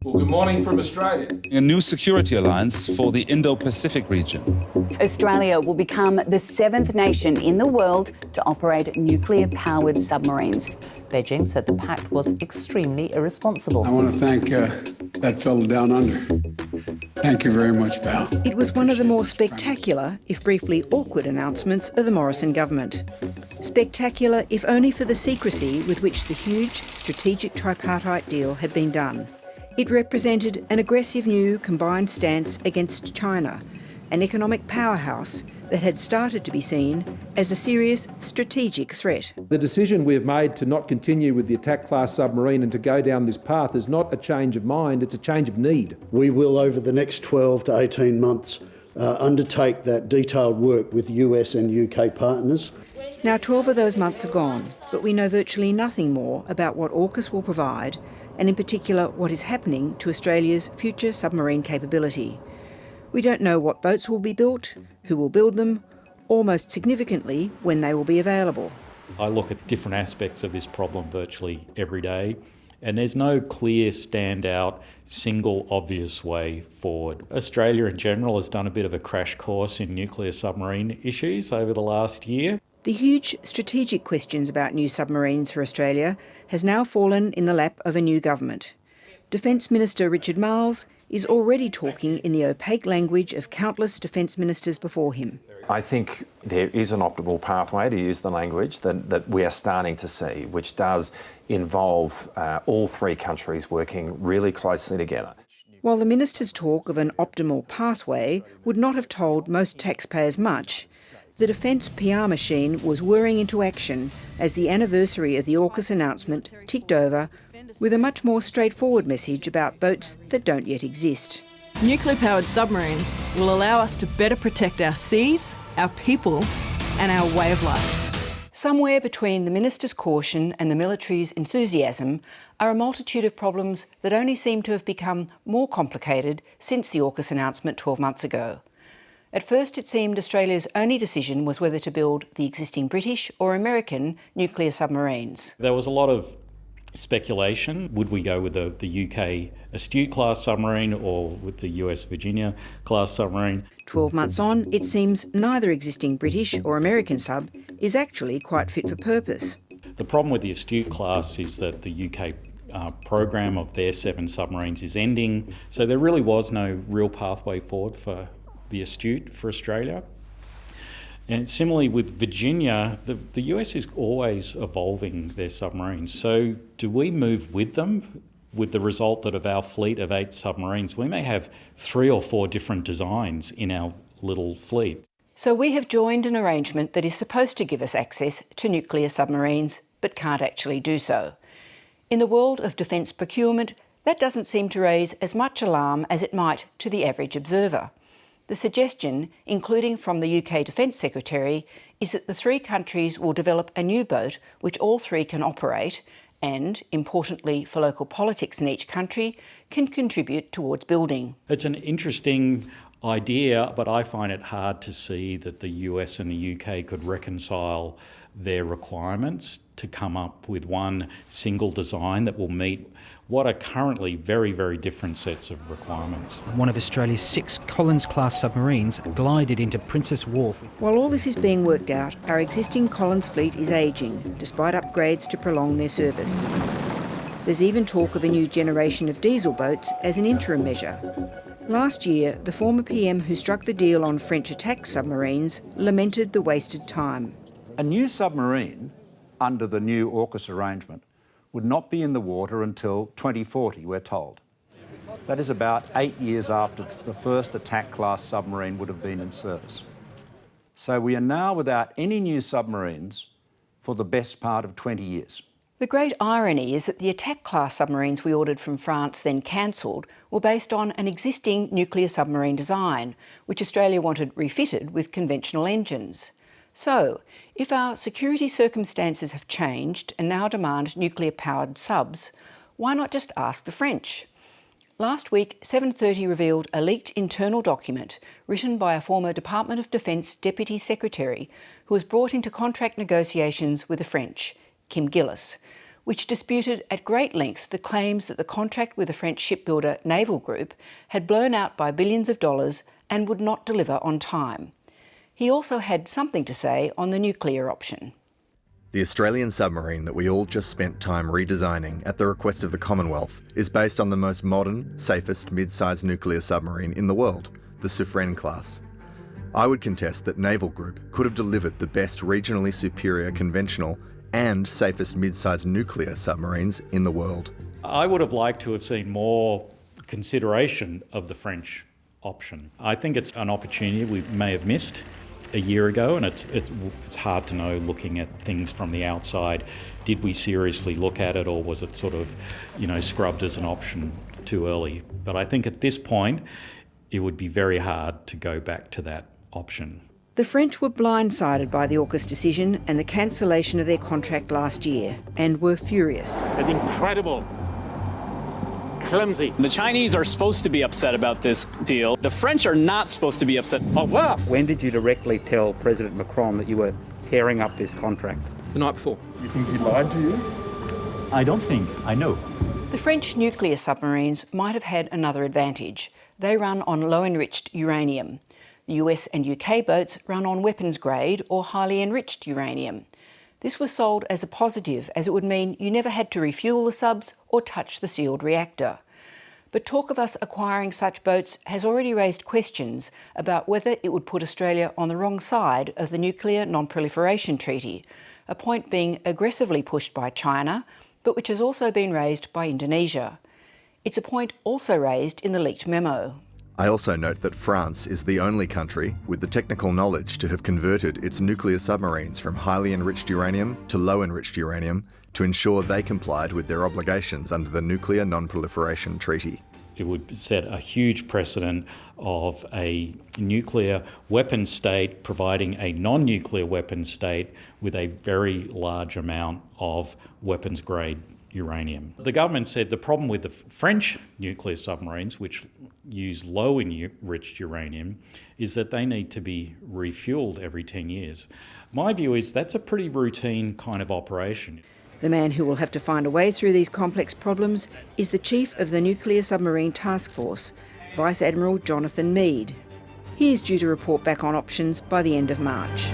Well, good morning from Australia. A new security alliance for the Indo-Pacific region. Australia will become the 7th nation in the world to operate nuclear-powered submarines. Beijing said the pact was extremely irresponsible. I want to thank that fellow down under. Thank you very much, pal. It was one of the more spectacular, if briefly awkward, announcements of the Morrison government. Spectacular, if only for the secrecy with which the huge strategic tripartite deal had been done. It represented an aggressive new combined stance against China, an economic powerhouse that had started to be seen as a serious strategic threat. The decision we have made to not continue with the Attack-class submarine and to go down this path is not a change of mind, it's a change of need. We will, over the next 12 to 18 months, undertake that detailed work with US and UK partners. Now 12 of those months are gone, but we know virtually nothing more about what AUKUS will provide, and in particular what is happening to Australia's future submarine capability. We don't know what boats will be built, who will build them, or most significantly, when they will be available. I look at different aspects of this problem virtually every day, and there's no clear, standout, single, obvious way forward. Australia in general has done a bit of a crash course in nuclear submarine issues over the last year. The huge strategic questions about new submarines for Australia has now fallen in the lap of a new government. Defence Minister Richard Marles is already talking in the opaque language of countless defence ministers before him. I think there is an optimal pathway, to use the language that we are starting to see, which does involve all three countries working really closely together. While the minister's talk of an optimal pathway would not have told most taxpayers much, the defence PR machine was whirring into action as the anniversary of the AUKUS announcement ticked over with a much more straightforward message about boats that don't yet exist. Nuclear-powered submarines will allow us to better protect our seas, our people and our way of life. Somewhere between the minister's caution and the military's enthusiasm are a multitude of problems that only seem to have become more complicated since the AUKUS announcement 12 months ago. At first it seemed Australia's only decision was whether to build the existing British or American nuclear submarines. There was a lot of speculation. Would we go with the UK Astute-class submarine or with the US Virginia-class submarine? 12 months on, it seems neither existing British or American sub is actually quite fit for purpose. The problem with the Astute-class is that the UK program of their 7 submarines is ending, so there really was no real pathway forward for the Astute for Australia. And similarly with Virginia, the US is always evolving their submarines. So do we move with them, with the result that of our fleet of 8 submarines, we may have 3 or 4 different designs in our little fleet. So we have joined an arrangement that is supposed to give us access to nuclear submarines, but can't actually do so. In the world of defence procurement, that doesn't seem to raise as much alarm as it might to the average observer. The suggestion, including from the UK Defence Secretary, is that the 3 countries will develop a new boat which all 3 can operate and, importantly for local politics in each country, can contribute towards building. It's an interesting idea, but I find it hard to see that the US and the UK could reconcile their requirements to come up with one single design that will meet what are currently very, very different sets of requirements. One of Australia's 6 Collins-class submarines glided into Princess Wharf. While all this is being worked out, our existing Collins fleet is ageing, despite upgrades to prolong their service. There's even talk of a new generation of diesel boats as an interim measure. Last year, the former PM who struck the deal on French attack submarines lamented the wasted time. A new submarine under the new AUKUS arrangement would not be in the water until 2040, we're told. That is about 8 years after the first attack-class submarine would have been in service. So we are now without any new submarines for the best part of 20 years. The great irony is that the attack-class submarines we ordered from France, then cancelled, were based on an existing nuclear submarine design, which Australia wanted refitted with conventional engines. So, if our security circumstances have changed and now demand nuclear-powered subs, why not just ask the French? Last week, 7:30 revealed a leaked internal document written by a former Department of Defence Deputy Secretary who was brought into contract negotiations with the French, Kim Gillis, which disputed at great length the claims that the contract with the French shipbuilder Naval Group had blown out by billions of dollars and would not deliver on time. He also had something to say on the nuclear option. The Australian submarine that we all just spent time redesigning at the request of the Commonwealth is based on the most modern, safest mid-sized nuclear submarine in the world, the Suffren class. I would contest that Naval Group could have delivered the best regionally superior conventional and safest mid-sized nuclear submarines in the world. I would have liked to have seen more consideration of the French option. I think it's an opportunity we may have missed a year ago, and it's hard to know looking at things from the outside. Did we seriously look at it, or was it sort of, scrubbed as an option too early? But I think at this point, it would be very hard to go back to that option. The French were blindsided by the AUKUS decision and the cancellation of their contract last year, and were furious. An incredible, clumsy. The Chinese are supposed to be upset about this deal. The French are not supposed to be upset. Oh, wow. When did you directly tell President Macron that you were tearing up this contract? The night before. You think he lied to you? I don't think. I know. The French nuclear submarines might have had another advantage. They run on low-enriched uranium. The US and UK boats run on weapons-grade or highly enriched uranium. This was sold as a positive, as it would mean you never had to refuel the subs or touch the sealed reactor. But talk of us acquiring such boats has already raised questions about whether it would put Australia on the wrong side of the Nuclear Non-Proliferation Treaty, a point being aggressively pushed by China, but which has also been raised by Indonesia. It's a point also raised in the leaked memo. I also note that France is the only country with the technical knowledge to have converted its nuclear submarines from highly enriched uranium to low enriched uranium to ensure they complied with their obligations under the Nuclear Non-Proliferation Treaty. It would set a huge precedent of a nuclear weapon state providing a non-nuclear weapon state with a very large amount of weapons-grade uranium. The government said the problem with the French nuclear submarines, which use low enriched uranium, is that they need to be refueled every 10 years. My view is that's a pretty routine kind of operation. The man who will have to find a way through these complex problems is the Chief of the Nuclear Submarine Task Force, Vice Admiral Jonathan Meade. He is due to report back on options by the end of March.